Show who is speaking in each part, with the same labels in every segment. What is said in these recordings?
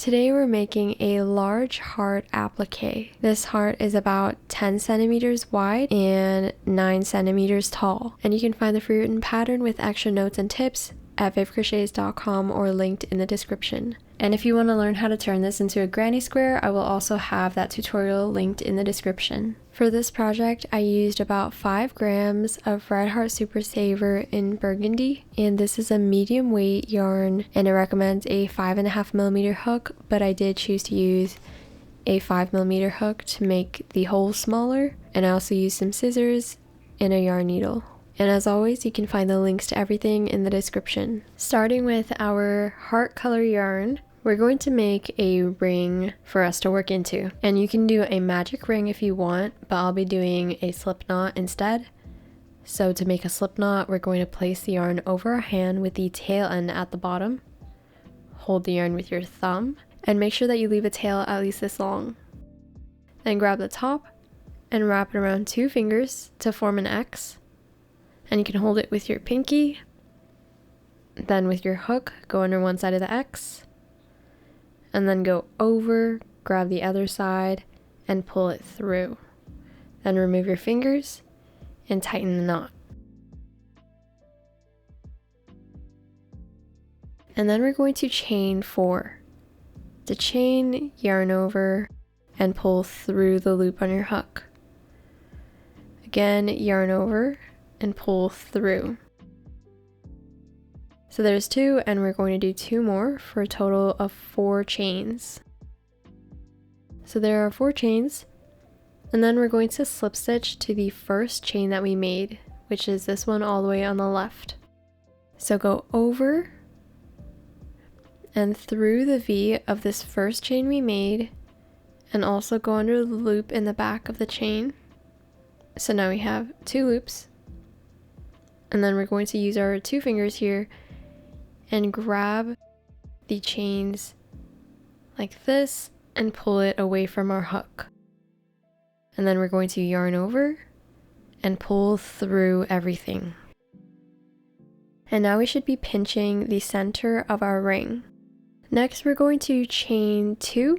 Speaker 1: Today we're making a large heart applique. This heart is about 10 centimeters wide and 9 centimeters tall. And you can find the free written pattern with extra notes and tips at vivcrochets.com or linked in the description. And if you want to learn how to turn this into a granny square, I will also have that tutorial linked in the description. For this project, I used about 5 grams of Red Heart Super Saver in burgundy, and this is a medium weight yarn, and it recommends a 5.5mm hook, but I did choose to use a 5mm hook to make the hole smaller, and I also used some scissors and a yarn needle. And as always, you can find the links to everything in the description. Starting with our heart color yarn, we're going to make a ring for us to work into. And you can do a magic ring if you want, but I'll be doing a slip knot instead. So to make a slip knot, we're going to place the yarn over our hand with the tail end at the bottom. Hold the yarn with your thumb and make sure that you leave a tail at least this long. Then grab the top and wrap it around 2 fingers to form an X. And you can hold it with your pinky. Then with your hook, go under one side of the X. And then go over, grab the other side, and pull it through. Then remove your fingers and tighten the knot. And then we're going to chain 4. To chain, yarn over, and pull through the loop on your hook. Again, yarn over, and pull through. So there's 2, and we're going to do 2 more for a total of 4 chains. So there are 4 chains, and then we're going to slip stitch to the first chain that we made, which is this one all the way on the left. So go over and through the V of this first chain we made, and also go under the loop in the back of the chain. So now we have 2 loops. And then we're going to use our 2 fingers here and grab the chains like this and pull it away from our hook. And then we're going to yarn over and pull through everything. And now we should be pinching the center of our ring. Next, we're going to chain 2.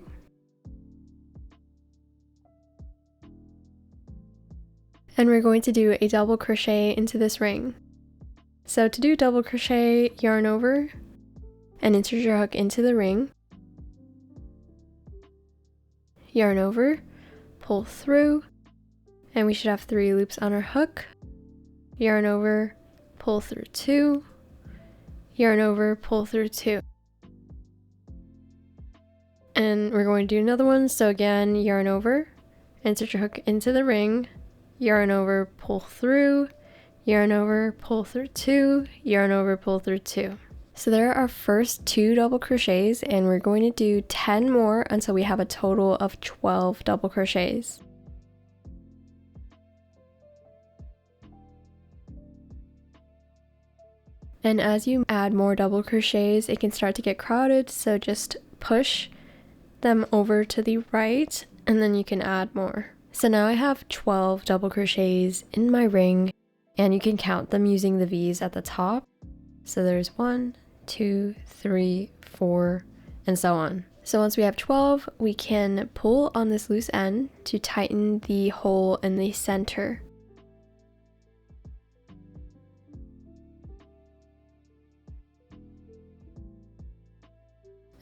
Speaker 1: And we're going to do a double crochet into this ring. So to do double crochet, yarn over and insert your hook into the ring. Yarn over, pull through, and we should have 3 loops on our hook. Yarn over, pull through 2, yarn over, pull through 2. And we're going to do another one. So again, yarn over, insert your hook into the ring, yarn over, pull through, yarn over, pull through 2, yarn over, pull through 2. So there are our first 2 double crochets, and we're going to do 10 more until we have a total of 12 double crochets. And as you add more double crochets, it can start to get crowded, so just push them over to the right, and then you can add more. So now I have 12 double crochets in my ring, and you can count them using the V's at the top. So there's 1, 2, 3, 4, and so on. So once we have 12, we can pull on this loose end to tighten the hole in the center.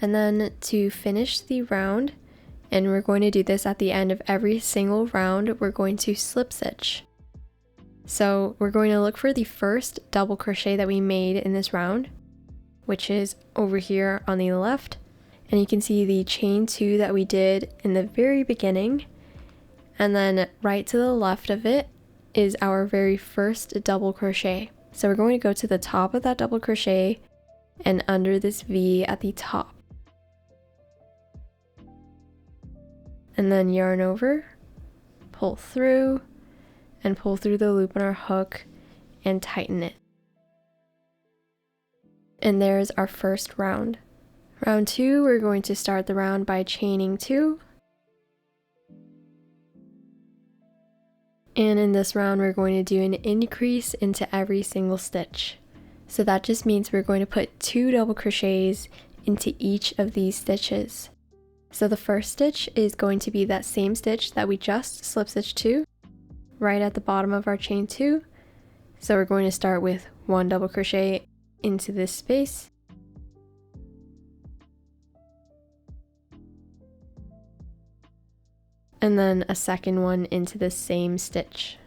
Speaker 1: And then to finish the round, and we're going to do this at the end of every single round, we're going to slip stitch. So we're going to look for the first double crochet that we made in this round, which is over here on the left. And you can see the chain 2 that we did in the very beginning. And then right to the left of it is our very first double crochet. So we're going to go to the top of that double crochet and under this V at the top. And then yarn over, pull through, and pull through the loop on our hook and tighten it. And there's our first round. Round 2, we're going to start the round by chaining 2. And in this round, we're going to do an increase into every single stitch. So that just means we're going to put 2 double crochets into each of these stitches. So the first stitch is going to be that same stitch that we just slip stitched to, right at the bottom of our chain 2. So we're going to start with 1 double crochet into this space, and then a second one into the same stitch.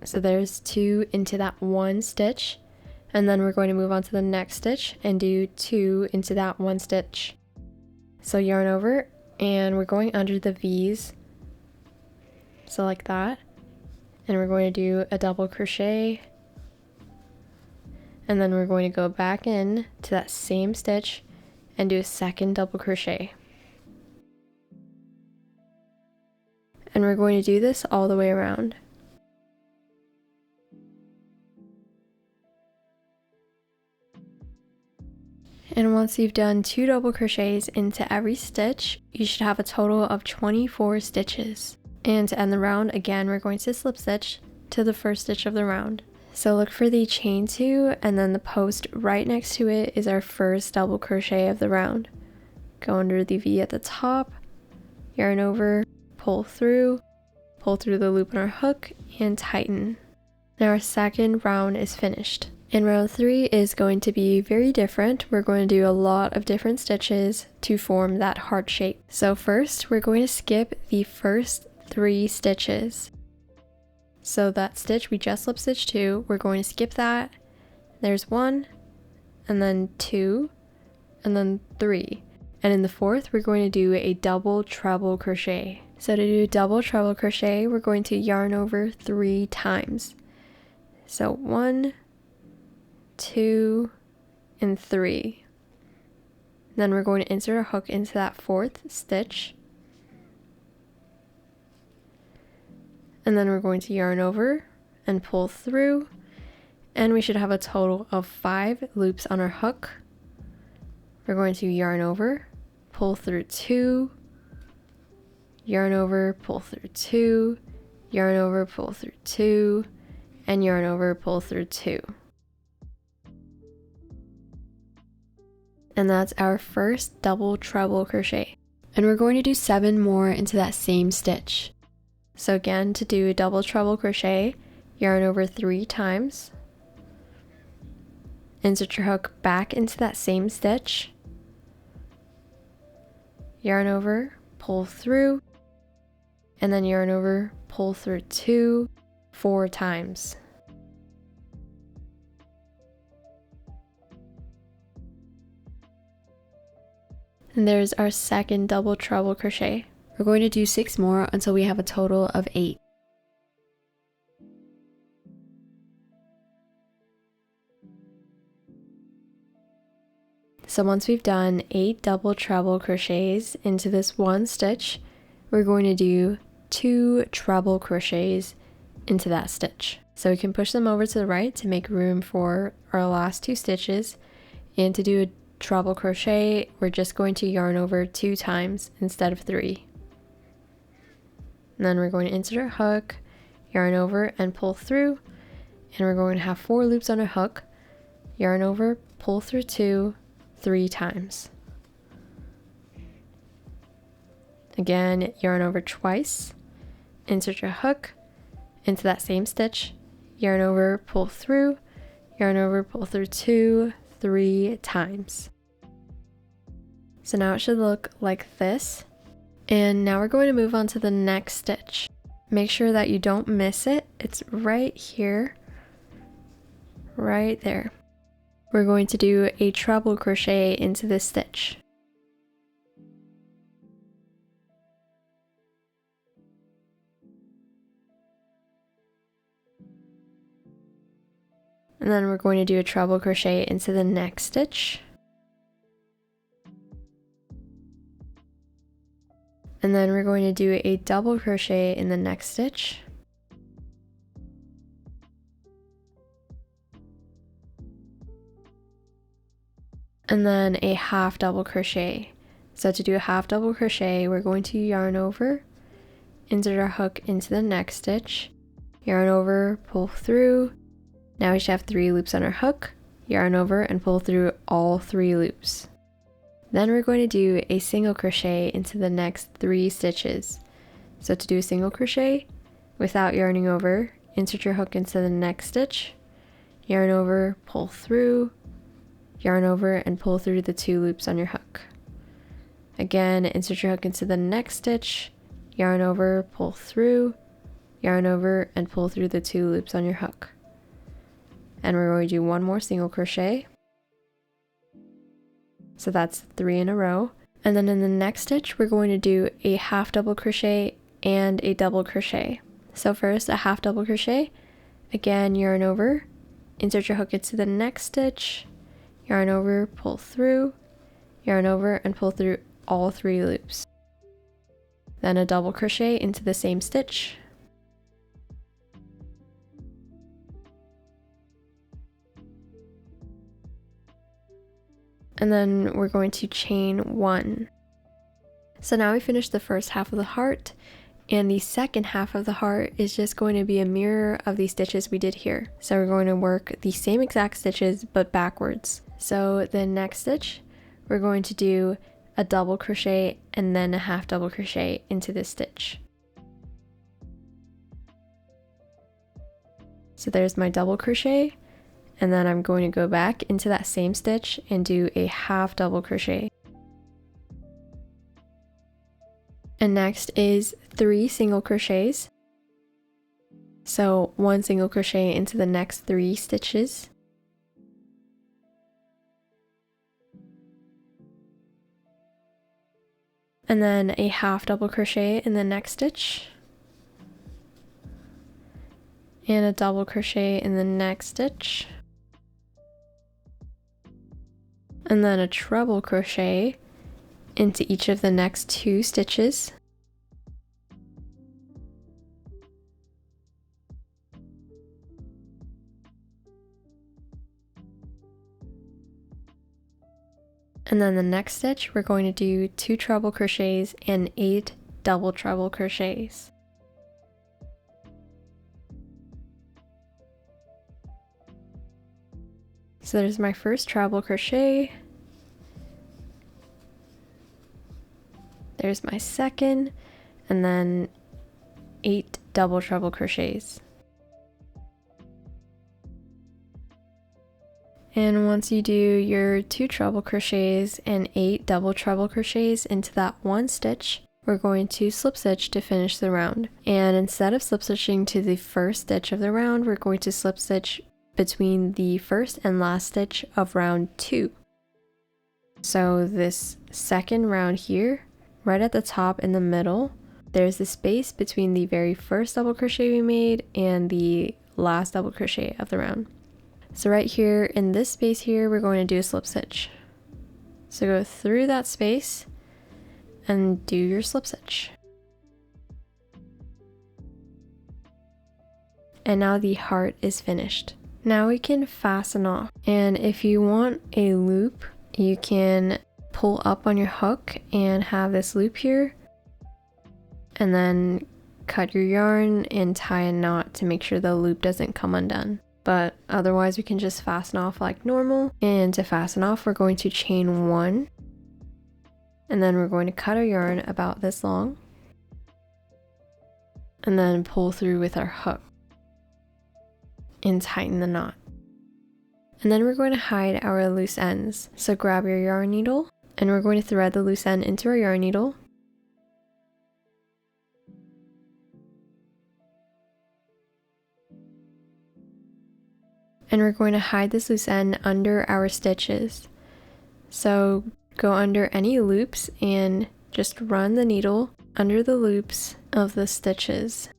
Speaker 1: So there's 2 into that 1 stitch, and then we're going to move on to the next stitch and do 2 into that 1 stitch. So yarn over, and we're going under the V's, so like that, and we're going to do a double crochet, and then we're going to go back in to that same stitch and do a second double crochet. And we're going to do this all the way around. And once you've done 2 double crochets into every stitch, you should have a total of 24 stitches. And to end the round, again, we're going to slip stitch to the first stitch of the round. So look for the chain 2, and then the post right next to it is our first double crochet of the round. Go under the V at the top, yarn over, pull through the loop on our hook, and tighten. Now our second round is finished. And round 3 is going to be very different. We're going to do a lot of different stitches to form that heart shape. So first, we're going to skip the first 3 stitches. So that stitch we just slip stitched to, we're going to skip that. There's 1, and then 2, and then 3. And in the 4th, we're going to do a double treble crochet. So to do double treble crochet, we're going to yarn over 3 times. So 1, 2, and 3. Then we're going to insert a hook into that 4th stitch, and then we're going to yarn over and pull through, and we should have a total of 5 loops on our hook. We're going to yarn over, pull through 2, yarn over, pull through 2, yarn over, pull through 2, and yarn over, pull through 2. And that's our first double treble crochet. And we're going to do 7 more into that same stitch. So again, to do a double treble crochet, yarn over 3 times, insert your hook back into that same stitch, yarn over, pull through, and then yarn over, pull through 2, 4 times. And there's our second double treble crochet. We're going to do 6 more until we have a total of 8. So once we've done 8 double treble crochets into this 1 stitch, we're going to do 2 treble crochets into that stitch. So we can push them over to the right to make room for our last 2 stitches, and to do a treble crochet, we're just going to yarn over 2 times instead of 3. And then we're going to insert our hook, yarn over, and pull through, and we're going to have 4 loops on our hook, yarn over, pull through 2, 3 times. Again, yarn over twice, insert your hook into that same stitch, yarn over, pull through, yarn over, pull through 2, 3 times. So now it should look like this. And now we're going to move on to the next stitch. Make sure that you don't miss it. It's right here, right there. We're going to do a treble crochet into this stitch. And then we're going to do a treble crochet into the next stitch. And then we're going to do a double crochet in the next stitch. And then a half double crochet. So to do a half double crochet, we're going to yarn over, insert our hook into the next stitch, yarn over, pull through. Now we should have 3 loops on our hook, yarn over and pull through all 3 loops. Then we're going to do a single crochet into the next 3 stitches. So to do a single crochet, without yarning over, insert your hook into the next stitch, yarn over, pull through, yarn over, and pull through the 2 loops on your hook. Again, insert your hook into the next stitch, yarn over, pull through, yarn over, and pull through the 2 loops on your hook. And we're going to do 1 more single crochet. So that's 3 in a row. And then in the next stitch, we're going to do a half double crochet and a double crochet. So first, a half double crochet. Again, yarn over, insert your hook into the next stitch, yarn over, pull through, yarn over, and pull through all 3 loops. Then a double crochet into the same stitch. And then we're going to chain 1. So now we finished the first half of the heart, and the second half of the heart is just going to be a mirror of the stitches we did here. So we're going to work the same exact stitches but backwards. So the next stitch, we're going to do a double crochet and then a half double crochet into this stitch. So there's my double crochet, and then I'm going to go back into that same stitch and do a half double crochet. And next is 3 single crochets. So 1 single crochet into the next 3 stitches. And then a half double crochet in the next stitch. And a double crochet in the next stitch. And then a treble crochet into each of the next 2 stitches. And then the next stitch, we're going to do 2 treble crochets and 8 double treble crochets. So there's my first treble crochet. There's my second, and then 8 double treble crochets. And once you do your 2 treble crochets and 8 double treble crochets into that 1 stitch, we're going to slip stitch to finish the round. And instead of slip stitching to the first stitch of the round, we're going to slip stitch between the first and last stitch of round 2. So this second round here, right at the top in the middle, there's the space between the very first double crochet we made and the last double crochet of the round. So right here in this space here, we're going to do a slip stitch. So go through that space and do your slip stitch. And now the heart is finished. Now we can fasten off. And if you want a loop, you can pull up on your hook and have this loop here, and then cut your yarn and tie a knot to make sure the loop doesn't come undone. But otherwise we can just fasten off like normal. And to fasten off, we're going to chain 1, and then we're going to cut our yarn about this long and then pull through with our hook and tighten the knot. And then we're going to hide our loose ends. So grab your yarn needle, and we're going to thread the loose end into our yarn needle. And we're going to hide this loose end under our stitches. So go under any loops and just run the needle under the loops of the stitches.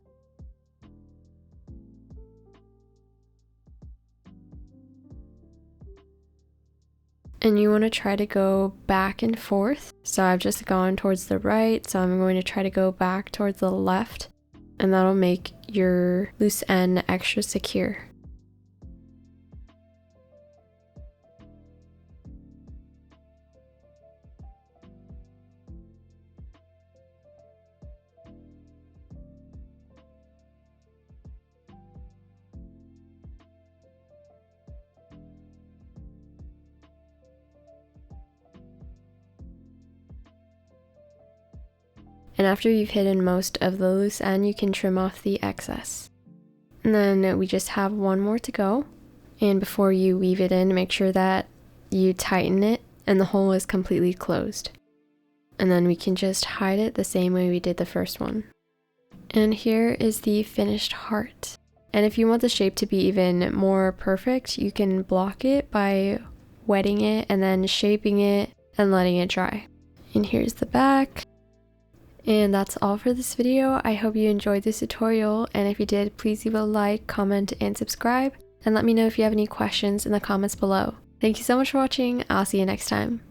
Speaker 1: And you want to try to go back and forth. So I've just gone towards the right, so I'm going to try to go back towards the left, and that'll make your loose end extra secure. And after you've hidden most of the loose end, you can trim off the excess. And then we just have one more to go. And before you weave it in, make sure that you tighten it and the hole is completely closed. And then we can just hide it the same way we did the first one. And here is the finished heart. And if you want the shape to be even more perfect, you can block it by wetting it and then shaping it and letting it dry. And here's the back. And that's all for this video. I hope you enjoyed this tutorial, and if you did, please leave a like, comment, and subscribe, and let me know if you have any questions in the comments below. Thank you so much for watching. I'll see you next time.